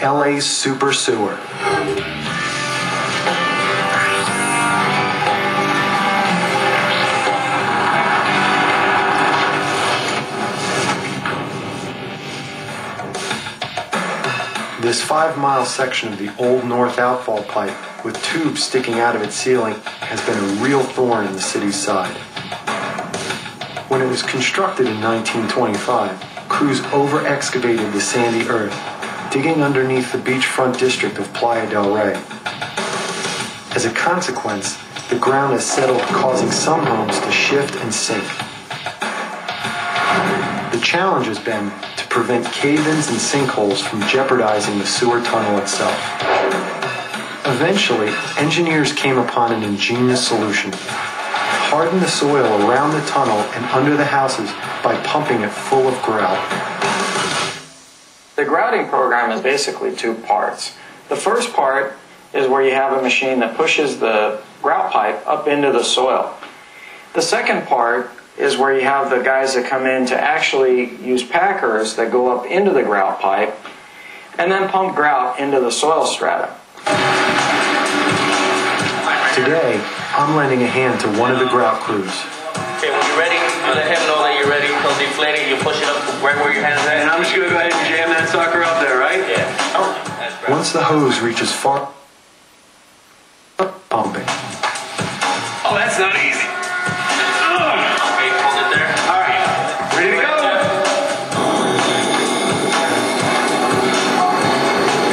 LA's super sewer. This 5-mile section of the old north outfall pipe with tubes sticking out of its ceiling has been a real thorn in the city's side. When it was constructed in 1925, crews over-excavated the sandy earth, digging underneath the beachfront district of Playa del Rey. As a consequence, the ground has settled, causing some homes to shift and sink. The challenge has been to prevent cave-ins and sinkholes from jeopardizing the sewer tunnel itself. Eventually, engineers came upon an ingenious solution. Harden the soil around the tunnel and under the houses by pumping it full of grout. The grouting program is basically 2 parts. The first part is where you have a machine that pushes the grout pipe up into the soil. The second part is where you have the guys that come in to actually use packers that go up into the grout pipe and then pump grout into the soil strata. Today, I'm lending a hand to one of the grout crews. Okay, when you're ready, you let him know that you're ready. He'll deflate it, you push it up right where your hand's at. And I'm just going to go ahead and jam that sucker up there, right? Yeah. Oh, that's right. Once the hose reaches far, pumping. Oh, that's not easy. Okay, hold it there. All right, ready to go.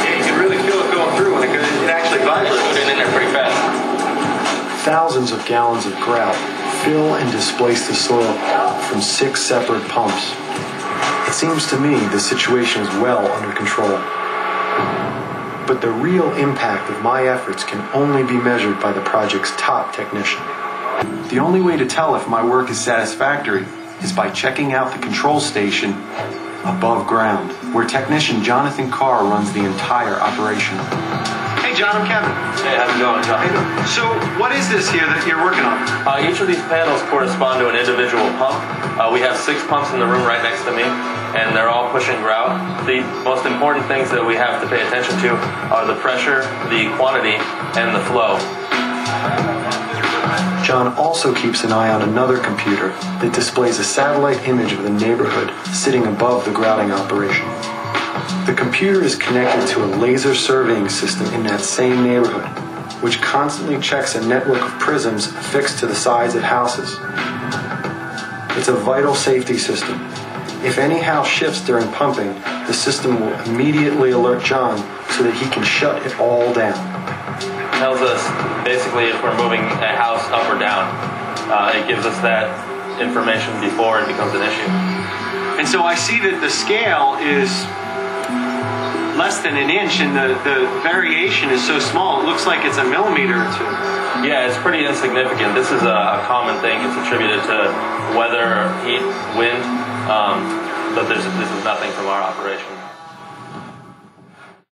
Yeah, you can really feel it going through when it actually vibrates. Put it in there pretty fast. Thousands of gallons of grout fill and displace the soil from 6 separate pumps. It seems to me the situation is well under control. But the real impact of my efforts can only be measured by the project's top technician. The only way to tell if my work is satisfactory is by checking out the control station above ground, where technician Jonathan Carr runs the entire operation. Hey, John, I'm Kevin. Hey, how's it going, John? So, what is this here that you're working on? Each of these panels correspond to an individual pump. We have 6 pumps in the room right next to me, and they're all pushing grout. The most important things that we have to pay attention to are the pressure, the quantity, and the flow. John also keeps an eye on another computer that displays a satellite image of the neighborhood sitting above the grouting operation. The computer is connected to a laser surveying system in that same neighborhood, which constantly checks a network of prisms affixed to the sides of houses. It's a vital safety system. If any house shifts during pumping, the system will immediately alert John so that he can shut it all down. It tells us basically if we're moving a house up or down. It gives us that information before it becomes an issue. And so I see that the scale is less than an inch, and the variation is so small. It looks like it's a millimeter or 2. Yeah, it's pretty insignificant. This is a common thing. It's attributed to weather, heat, wind, but this is nothing from our operation.